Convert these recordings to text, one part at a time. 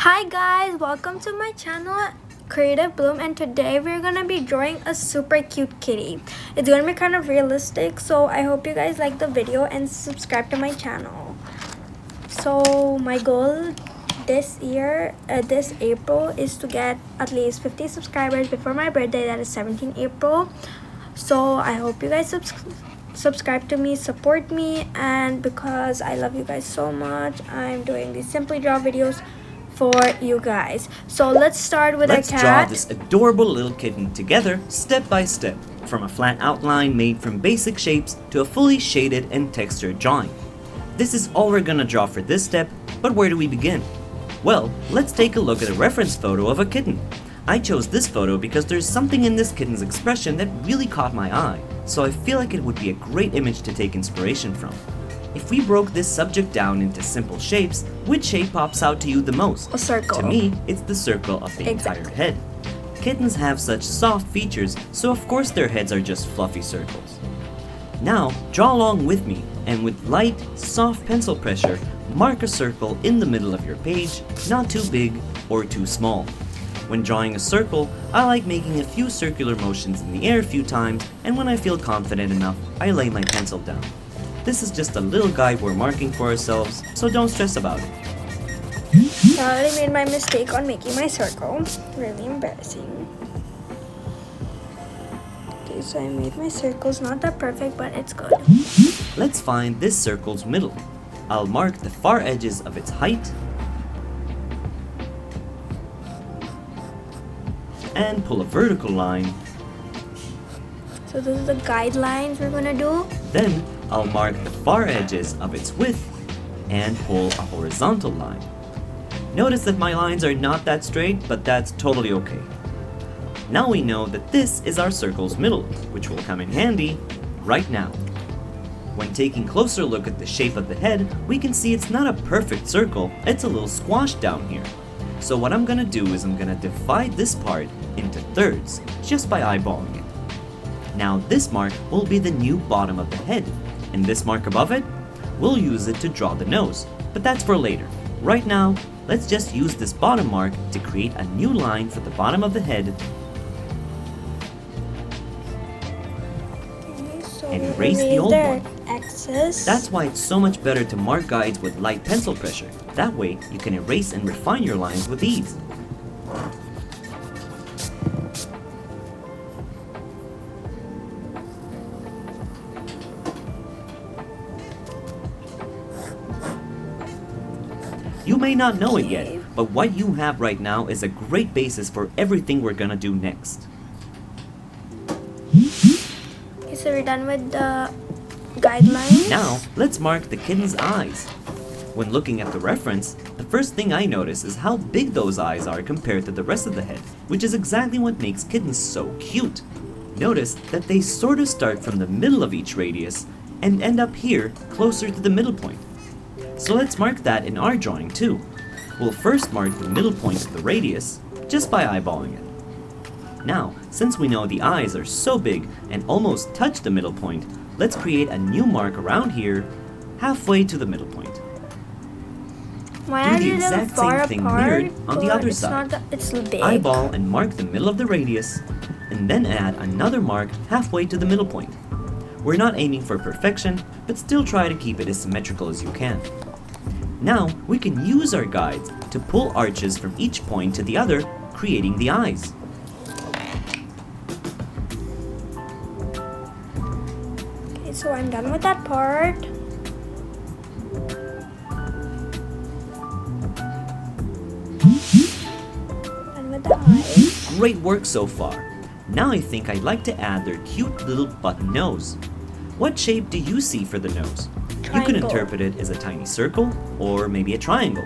Hi guys, welcome to my channel Creative Bloom, and today we're gonna be drawing a super cute kitty. It's gonna be kind of realistic, so I hope you guys like the video and subscribe to my channel. So my goal this year, this April, is to get at least 50 subscribers before my birthday, that is 17 April. So I hope you guys subscribe to me, support me, and because I love you guys so much, I'm doing these Simply Draw videos for you guys. So let's start with Let's our cat. draw this adorable little kitten together, step by step, from a flat outline made from basic shapes to a fully shaded and textured drawing. This is all we're gonna draw for this step, but where do we begin? Well, let's take a look at a reference photo of a kitten. I chose this photo because there's something in this kitten's expression that really caught my eye, so I feel like it would be a great image to take inspiration from. If we broke this subject down into simple shapes, which shape pops out to you the most? A circle. To me, it's the circle of the entire head. Kittens have such soft features, so of course their heads are just fluffy circles. Now, draw along with me, and with light, soft pencil pressure, mark a circle in the middle of your page, not too big or too small. When drawing a circle, I like making a few circular motions in the air a few times, and when I feel confident enough, I lay my pencil down. This is just a little guide we're marking for ourselves, so don't stress about it. I already made my mistake on making my circle. Really embarrassing. Okay, so I made my circles. Not that perfect, but it's good. Let's find this circle's middle. I'll mark the far edges of its height and pull a vertical line. So this is the guidelines we're gonna do. Then I'll mark the far edges of its width and pull a horizontal line. Notice that my lines are not that straight, but that's totally okay. Now we know that this is our circle's middle, which will come in handy right now. When taking a closer look at the shape of the head, we can see it's not a perfect circle, it's a little squashed down here. So what I'm gonna do is I'm gonna divide this part into thirds, just by eyeballing it. Now this mark will be the new bottom of the head, and this mark above it, we'll use it to draw the nose, but that's for later. Right now, let's just use this bottom mark to create a new line for the bottom of the head and erase the old one. X's. That's why it's so much better to mark guides with light pencil pressure. That way, you can erase and refine your lines with ease. You may not know it yet, but what you have right now is a great basis for everything we're gonna do next. Okay, so we're done with the guidelines. Now, let's mark the kitten's eyes. When looking at the reference, the first thing I notice is how big those eyes are compared to the rest of the head, which is exactly what makes kittens so cute. Notice that they sort of start from the middle of each radius and end up here, closer to the middle point. So let's mark that in our drawing too. We'll first mark the middle point of the radius, just by eyeballing it. Now, since we know the eyes are so big and almost touch the middle point, let's create a new mark around here, halfway to the middle point. Why Do the exact same thing mirrored on the other side. It's big. Eyeball and mark the middle of the radius, and then add another mark halfway to the middle point. We're not aiming for perfection, but still try to keep it as symmetrical as you can. Now, we can use our guides to pull arches from each point to the other, creating the eyes. Okay, so I'm done with that part. Done with the eyes. Great work so far. Now I think I'd like to add their cute little button nose. What shape do you see for the nose? You could Triangle. interpret it as a tiny circle, or maybe a triangle.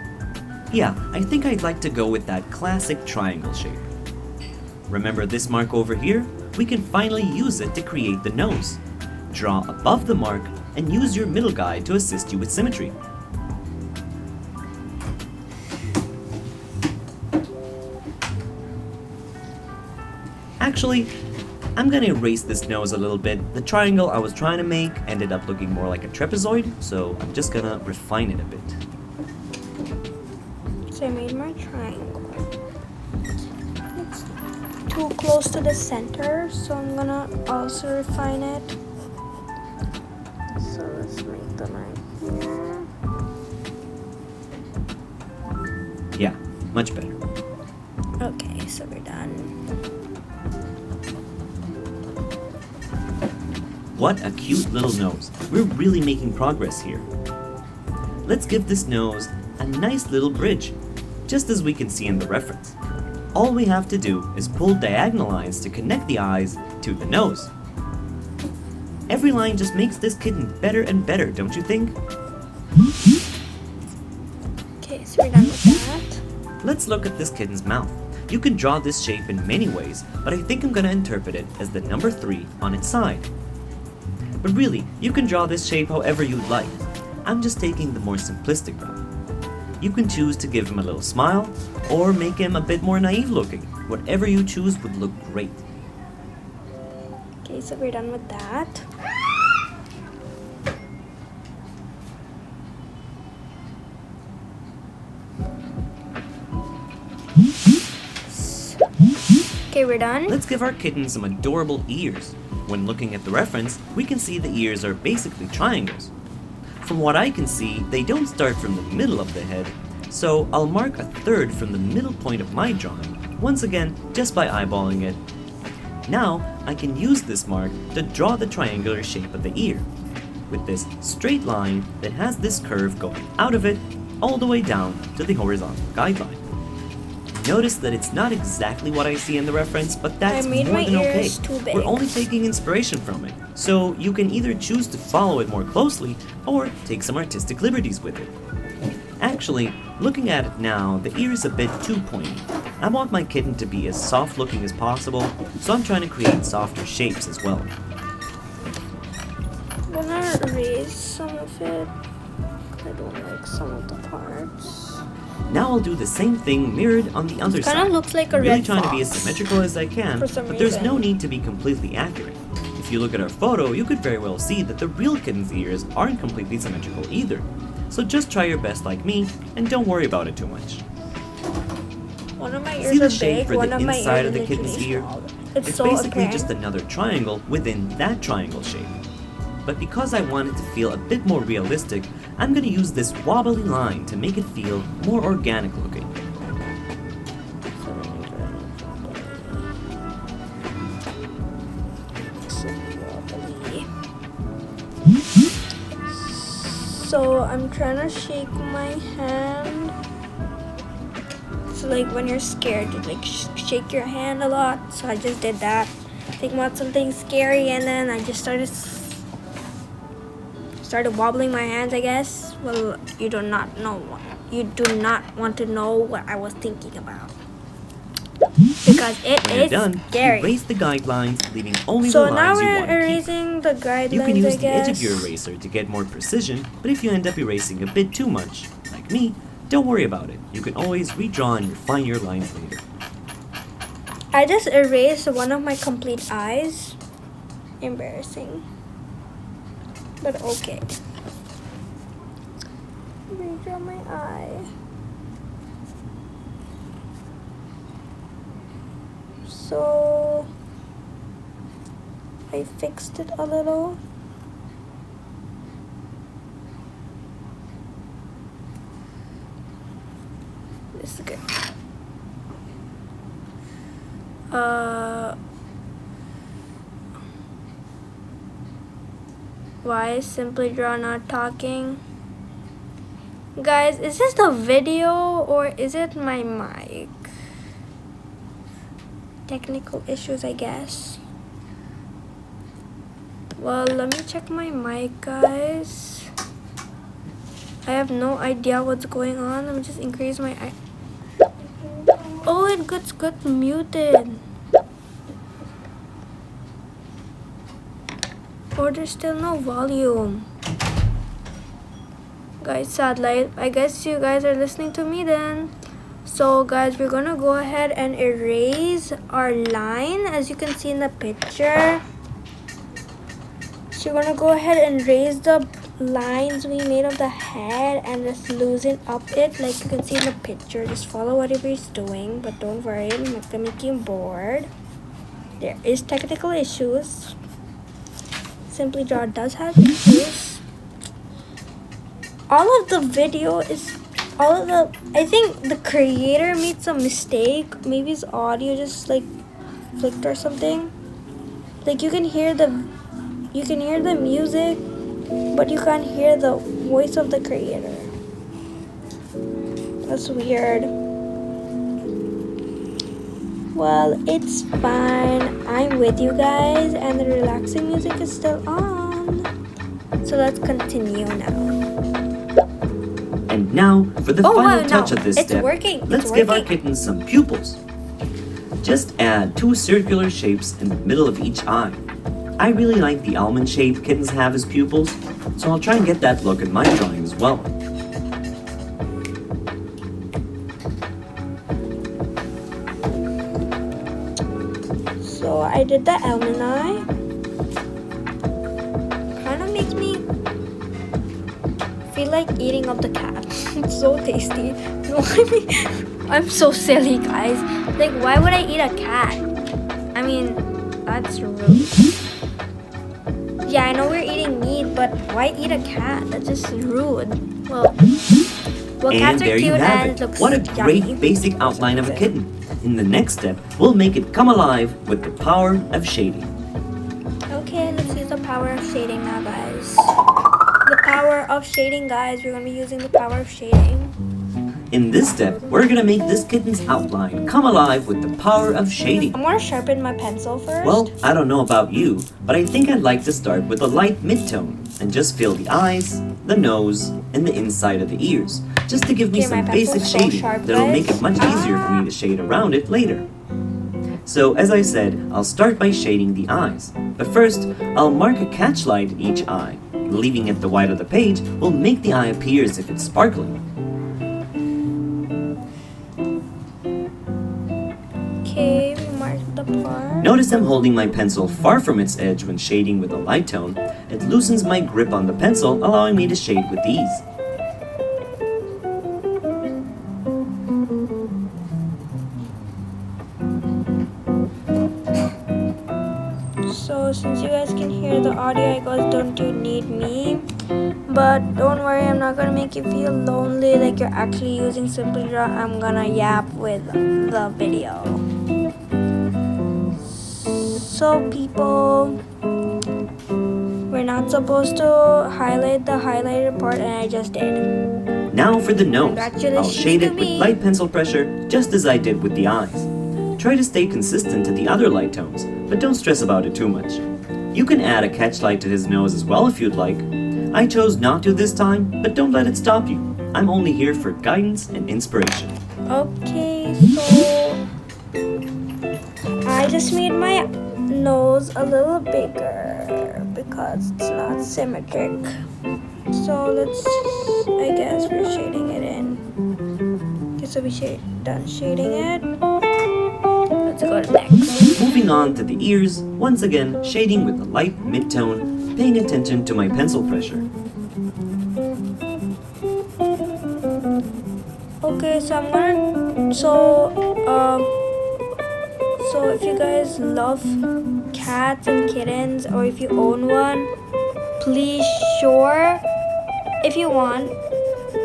Yeah, I think I'd like to go with that classic triangle shape. Remember this mark over here? We can finally use it to create the nose. Draw above the mark and use your middle guide to assist you with symmetry. Actually, I'm gonna erase this nose a little bit. The triangle I was trying to make ended up looking more like a trapezoid, so I'm just gonna refine it a bit. So I made my triangle. It's too close to the center, so I'm gonna also refine it. So let's make the line here. Yeah, much better. Okay, so we're done. What a cute little nose. We're really making progress here. Let's give this nose a nice little bridge, just as we can see in the reference. All we have to do is pull diagonal lines to connect the eyes to the nose. Every line just makes this kitten better and better, don't you think? Okay, so we're done with that. Let's look at this kitten's mouth. You can draw this shape in many ways, but I think I'm gonna interpret it as the number 3 on its side. But really, you can draw this shape however you'd like. I'm just taking the more simplistic route. You can choose to give him a little smile, or make him a bit more naive looking. Whatever you choose would look great. Okay, so we're done with that. Okay, we're done. Let's give our kitten some adorable ears. When looking at the reference, we can see the ears are basically triangles. From what I can see, they don't start from the middle of the head, so I'll mark a third from the middle point of my drawing, once again just by eyeballing it. Now, I can use this mark to draw the triangular shape of the ear, with this straight line that has this curve going out of it all the way down to the horizontal guideline. Notice that it's not exactly what I see in the reference, but that's more than okay. We're only taking inspiration from it, so you can either choose to follow it more closely or take some artistic liberties with it. Actually, looking at it now, the ear is a bit too pointy. I want my kitten to be as soft looking as possible, so I'm trying to create softer shapes as well. I'm gonna erase some of it. I don't like some of the parts. Now I'll do the same thing mirrored on the other side. Kind of looks like a I'm really red trying fox to be as symmetrical as I can, for some but there's reason. no need to be completely accurate. If you look at our photo, you could very well see that the real kitten's ears aren't completely symmetrical either. So just try your best like me, and don't worry about it too much. One of my ears See the are shape big, for one the of my inside ears of the is kitten's literally ear? small. It's so basically apparent. just another triangle within that triangle shape. But because I want it to feel a bit more realistic, I'm going to use this wobbly line to make it feel more organic looking. So I'm trying to shake my hand. So like when you're scared, you like shake your hand a lot. So I just did that. Thinking about something scary, and then I just started wobbling my hands, I guess. Well, you do not want to know what I was thinking about, because it When you're is done, scary. erase the guidelines, leaving only So the now lines you we're want to keep. erasing the guidelines, You can use I the guess. edge of your eraser to get more precision, but if you end up erasing a bit too much, like me, don't worry about it. You can always redraw and refine your lines later. I just erased one of my complete eyes. Embarrassing. But okay. Redraw my eye. So I fixed it a little. This is good. Why is Simply Draw not talking? Guys, is this the video or is it my mic? Technical issues, I guess. Well, let me check my mic, guys. I have no idea what's going on. Let me just increase my... Oh, it got muted. Or there's still no volume. Guys, sadly, I guess you guys are listening to me then. So guys, we're gonna go ahead and erase our line, as you can see in the picture. So you're gonna go ahead and erase the lines we made of the head and just loosen up it like you can see in the picture. Just follow whatever he's doing, but don't worry, I'm not gonna make you bored. There is technical issues. Simply Draw does have issues. I think the creator made some mistake. Maybe his audio just like flicked or something. Like you can hear the music, but you can't hear the voice of the creator. That's weird. Well, it's fine. I'm with you guys, and the relaxing music is still on. So let's continue now. And now, for the final touch of this step, let's give our kitten some pupils. Just add 2 circular shapes in the middle of each eye. I really like the almond shape kittens have as pupils, so I'll try and get that look in my drawing as well. So I did the almond eye. Kind of makes me feel like eating up the cat. It's so tasty. No, I mean, I'm so silly, guys. Like, why would I eat a cat? I mean, that's rude. Yeah, I know we're eating meat, but why eat a cat? That's just rude. Well, cats are cute and it looks What a yummy. great basic outline of a kitten. In the next step, we'll make it come alive with the power of shading. Okay, let's use the power of shading now, guys. The power of shading, guys. We're going to be using the power of shading. In this step, we're gonna make this kitten's outline come alive with the power of shading. I'm gonna sharpen my pencil first. Well, I don't know about you, but I think I'd like to start with a light mid-tone and just fill the eyes, the nose, and the inside of the ears, just to give me some basic shading that'll make it much easier for me to shade around it later. So as I said, I'll start by shading the eyes, but first I'll mark a catch light in each eye. Leaving it the white of the page will make the eye appear as if it's sparkling. Okay, we marked the part. Notice I'm holding my pencil far from its edge when shading with a light tone. It loosens my grip on the pencil, allowing me to shade with ease. So since you guys can hear the audio, I guess don't you need me? But don't worry, I'm not gonna make you feel lonely like you're actually using Simply Draw. I'm gonna yap with the video. So people, we're not supposed to highlight the highlighted part, and I just did. Now for the nose. I'll shade it with light pencil pressure, just as I did with the eyes. Try to stay consistent to the other light tones, but don't stress about it too much. You can add a catch light to his nose as well if you'd like. I chose not to this time, but don't let it stop you. I'm only here for guidance and inspiration. Okay, so I just made my nose a little bigger because it's not symmetric. So I guess we're shading it in. Okay, so we done shading it. Let's go to next. Moving on to the ears, once again shading with a light mid-tone, paying attention to my pencil pressure. Okay, so so if you guys love cats and kittens, or if you own one, please if you want,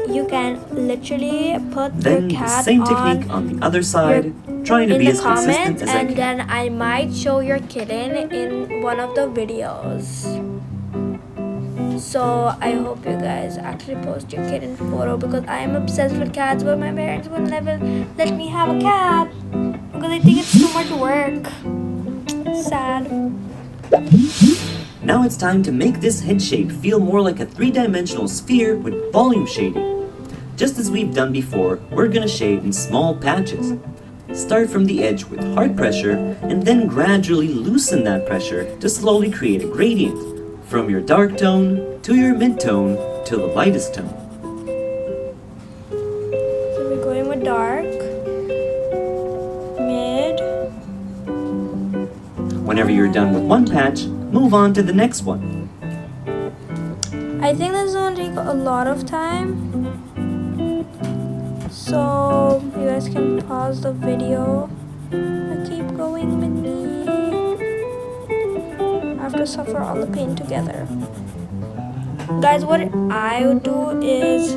you can literally put Then your cat the same technique on the other side, trying to be as consistent as I can. And then I might show your kitten in one of the videos. So I hope you guys actually post your kitten photo, because I am obsessed with cats, but my parents would never let me have a cat because I think it's too much work. Sad. Now it's time to make this head shape feel more like a 3-dimensional sphere with volume shading. Just as we've done before, we're gonna shade in small patches. Start from the edge with hard pressure and then gradually loosen that pressure to slowly create a gradient, from your dark tone to your mid-tone to the lightest tone. So we're going with dark, mid. Whenever you're done with one patch, move on to the next one. I think this is lot of time. So you guys can pause the video and keep going with me. I have to suffer all the pain together. Guys, what I would do is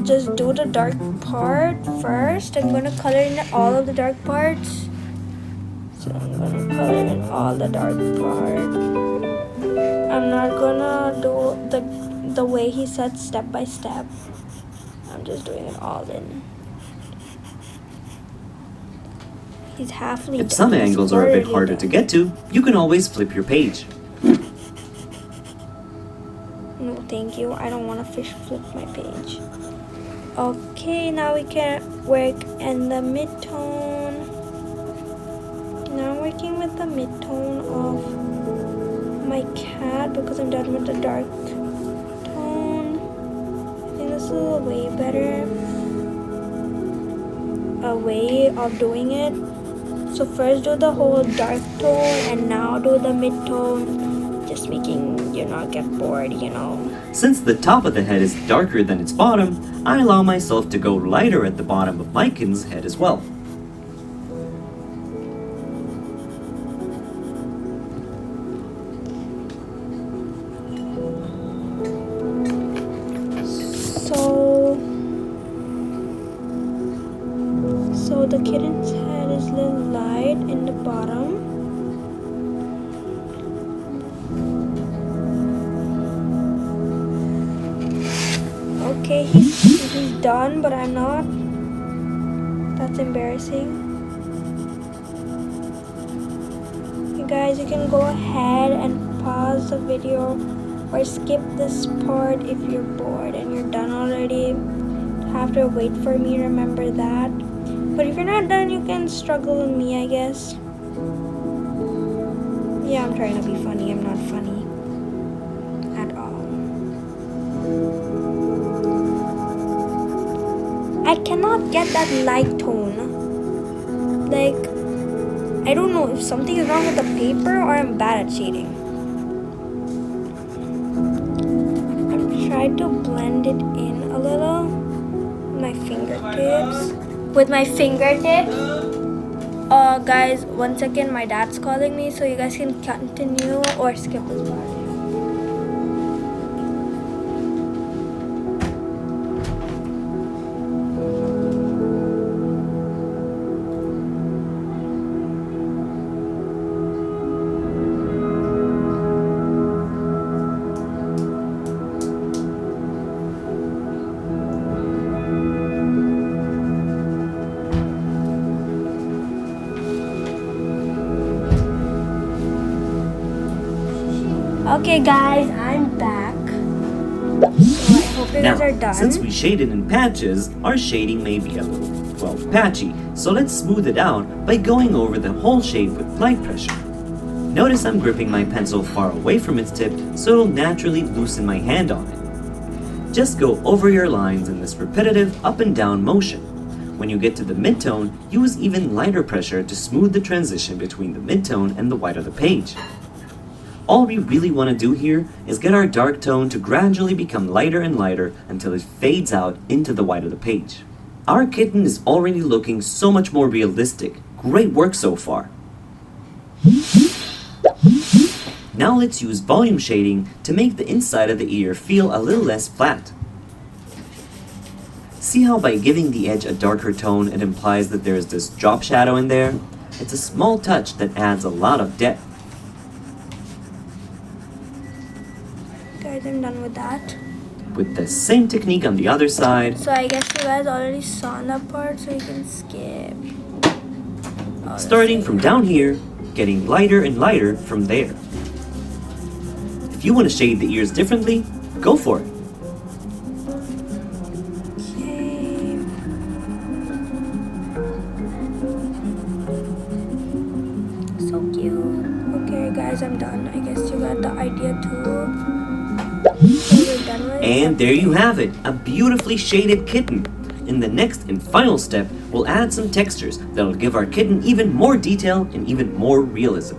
just do the dark part first. I'm gonna color in all of the dark parts. So I'm gonna color in all the dark part. I'm not gonna do the way he said step by step. I'm just doing it all in. He's halfly done. If some angles are a bit harder to get to, you can always flip your page. No, thank you. I don't want to flip my page. Okay, now we can work in the mid-tone. Now I'm working with the mid-tone of my cat because I'm done with the dark tone. I think this is a way better way of doing it. So first do the whole dark tone and now do the mid-tone, just making you not get bored, you know. Since the top of the head is darker than its bottom, I allow myself to go lighter at the bottom of my kitten's head as well. So the kitten's head is a little light in the bottom. Okay, he's done, but I'm not. That's embarrassing. You guys, you can go ahead and pause the video or skip this part if you're bored and you're done already. You have to wait for me, remember that. But if you're not done, you can struggle with me, I guess. Yeah, I'm trying to be funny. I'm not funny at all. I cannot get that light tone. Like, I don't know if something is wrong with the paper or I'm bad at shading. I'm trying to blend it in a little with my fingertips. Guys, 1 second, my dad's calling me, so you guys can continue or skip this part. Okay guys, I'm back. So I hope you guys are done. Since we shaded in patches, our shading may be a little, well, patchy. So let's smooth it out by going over the whole shade with light pressure. Notice I'm gripping my pencil far away from its tip so it'll naturally loosen my hand on it. Just go over your lines in this repetitive up and down motion. When you get to the midtone, use even lighter pressure to smooth the transition between the midtone and the white of the page. All we really want to do here is get our dark tone to gradually become lighter and lighter until it fades out into the white of the page. Our kitten is already looking so much more realistic. Great work so far. Now let's use volume shading to make the inside of the ear feel a little less flat. See how by giving the edge a darker tone it implies that there is this drop shadow in there? It's a small touch that adds a lot of depth. Guys, I'm done with that. With the same technique on the other side. So I guess you guys already saw that part, so you can skip. Starting from down here, getting lighter and lighter from there. If you want to shade the ears differently, go for it. Okay. So cute. Okay guys, I'm done. I guess you got the idea too. And there you have it, a beautifully shaded kitten. In the next and final step, we'll add some textures that'll give our kitten even more detail and even more realism.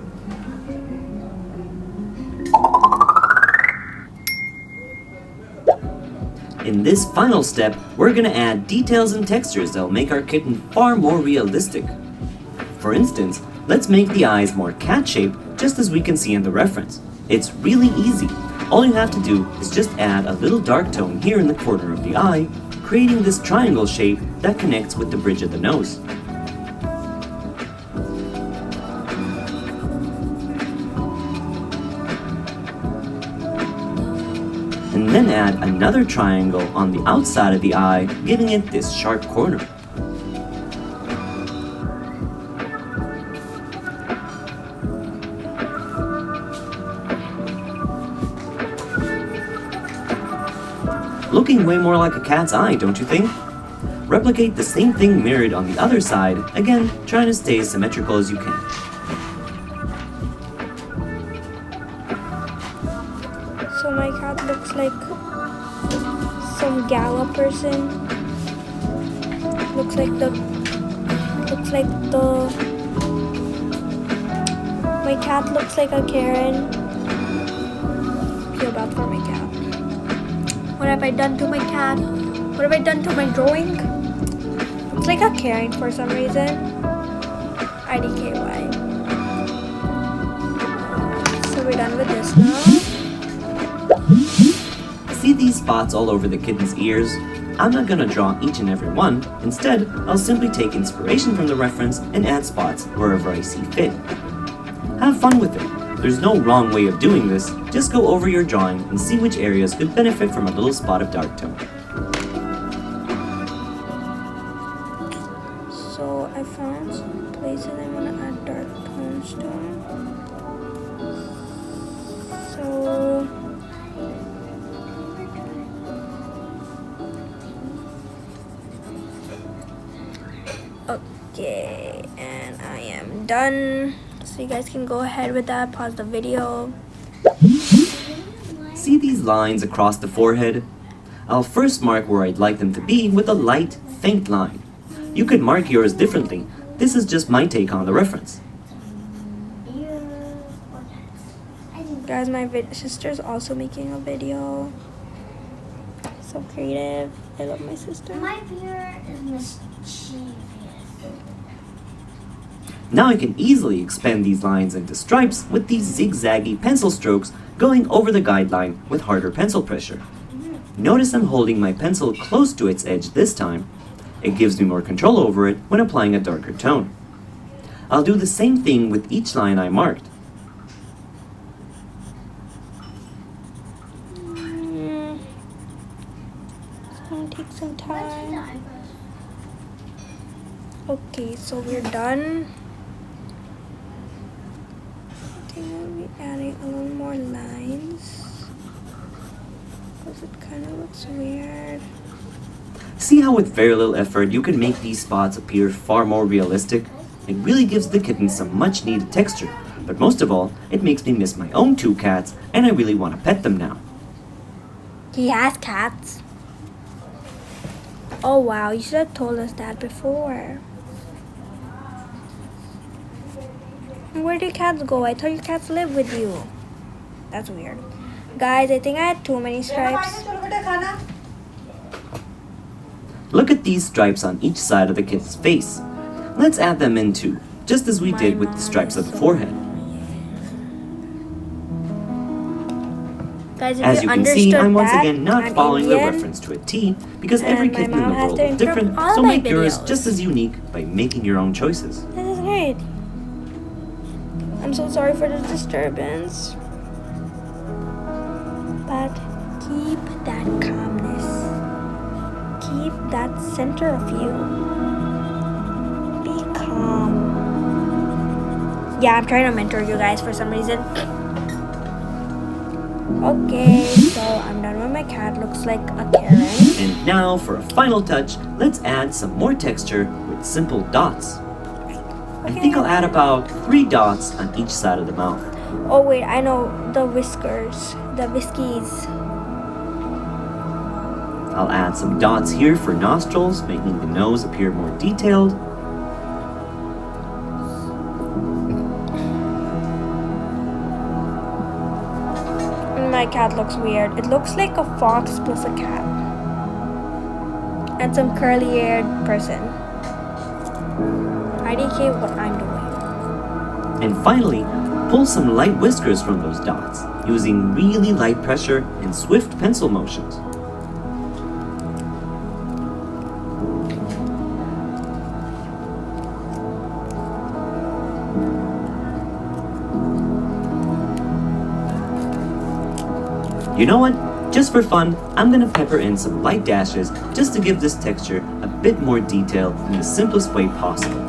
In this final step, we're gonna add details and textures that'll make our kitten far more realistic. For instance, let's make the eyes more cat-shaped, just as we can see in the reference. It's really easy. All you have to do is just add a little dark tone here in the corner of the eye, creating this triangle shape that connects with the bridge of the nose. And then add another triangle on the outside of the eye, giving it this sharp corner. Looking way more like a cat's eye, don't you think? Replicate the same thing mirrored on the other side, again, trying to stay as symmetrical as you can. So my cat looks like some gala person. My cat looks like a Karen. Feel bad for my cat. What have I done to my cat? What have I done to my drawing? Looks like a Karen for some reason. IDKY. So we're done with this now. See these spots all over the kitten's ears? I'm not gonna draw each and every one. Instead, I'll simply take inspiration from the reference and add spots wherever I see fit. Have fun with it. There's no wrong way of doing this. Just go over your drawing and see which areas could benefit from a little spot of dark tone. So I found some places I want to add dark tones to. So okay, and I am done. So you guys can go ahead with that, pause the video. See these lines across the forehead? I'll first mark where I'd like them to be with a light, faint line. You could mark yours differently. This is just my take on the reference. Guys, my sister's also making a video. So creative. I love my sister. My viewer is mischievous. Now I can easily expand these lines into stripes with these zigzaggy pencil strokes going over the guideline with harder pencil pressure. Notice I'm holding my pencil close to its edge this time. It gives me more control over it when applying a darker tone. I'll do the same thing with each line I marked. It's gonna take some time. Okay, so we're done. I think I'll be adding a little more lines because it kind of looks weird. See how with very little effort you can make these spots appear far more realistic? It really gives the kitten some much needed texture, but most of all, it makes me miss my own 2 cats and I really want to pet them now. He has cats. Oh wow, you should have told us that before. Where do cats go? I thought your cats live with you. That's weird. Guys, I think I had too many stripes. Look at these stripes on each side of the kitten's face. Let's add them in too, just as we did with the stripes of the forehead. Guys, if As you can see, understood I'm once that, again not I'm following the Indian, reference to a T, because every and my kitten in the mom has world to is interrupt different, all so my make yours videos. just as unique by making your own choices. This is great. I'm so sorry for the disturbance. But keep that calmness. Keep that center of you. Be calm. Yeah, I'm trying to mentor you guys for some reason. Okay, so I'm done with my cat. Looks like a Karen. And now, for a final touch, let's add some more texture with simple dots. I think I'll add about 3 dots on each side of the mouth. Oh wait, I know, the whiskers, the whiskies. I'll add some dots here for nostrils, making the nose appear more detailed. My cat looks weird. It looks like a fox plus a cat. and some curly haired person. IDK what I'm doing. And finally, pull some light whiskers from those dots using really light pressure and swift pencil motions. You know what? Just for fun, I'm gonna pepper in some light dashes just to give this texture a bit more detail in the simplest way possible.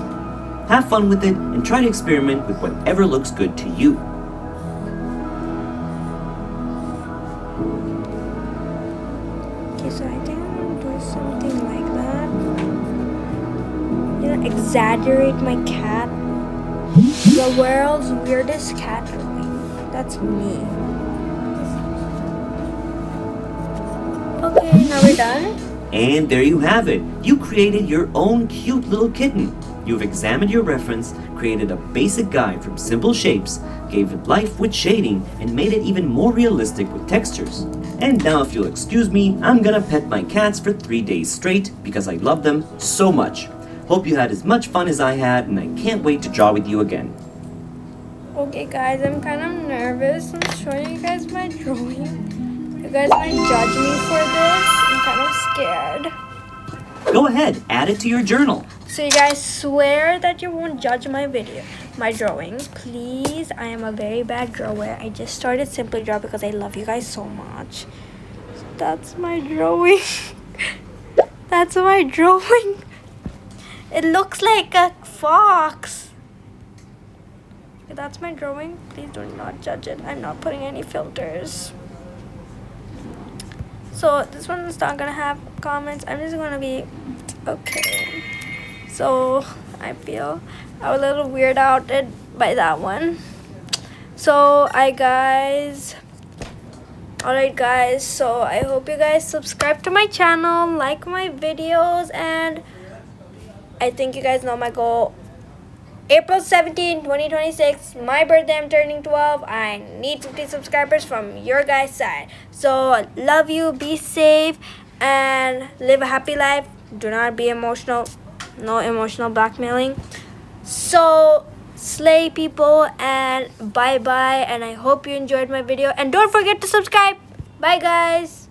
Have fun with it and try to experiment with whatever looks good to you. Okay, so I think I'm gonna do something like that. You know, exaggerate my cat. The world's weirdest cat drawing. That's me. Okay, now we're done. And there you have it. You created your own cute little kitten. You've examined your reference, created a basic guide from simple shapes, gave it life with shading, and made it even more realistic with textures. And now if you'll excuse me, I'm gonna pet my cats for 3 days straight because I love them so much. Hope you had as much fun as I had, and I can't wait to draw with you again. Okay guys, I'm kind of nervous. I'm showing you guys my drawing. You guys might judge me for this. I'm kind of scared. Go ahead, add it to your journal. So you guys swear that you won't judge my drawing. Please, I am a very bad drawer. I just started Simply Draw because I love you guys so much. That's my drawing. That's my drawing. It looks like a fox. That's my drawing. Please do not judge it. I'm not putting any filters. So this one's not gonna have comments. I'm just gonna be okay. So I feel I'm a little weirded out by that one. So alright guys, so I hope you guys subscribe to my channel, like my videos, and I think you guys know my goal. April 17, 2026, my birthday, I'm turning 12. I need 50 subscribers from your guys' side. So, love you, be safe, and live a happy life. Do not be emotional. No emotional blackmailing. So, slay people, and bye-bye. And I hope you enjoyed my video. And don't forget to subscribe. Bye, guys.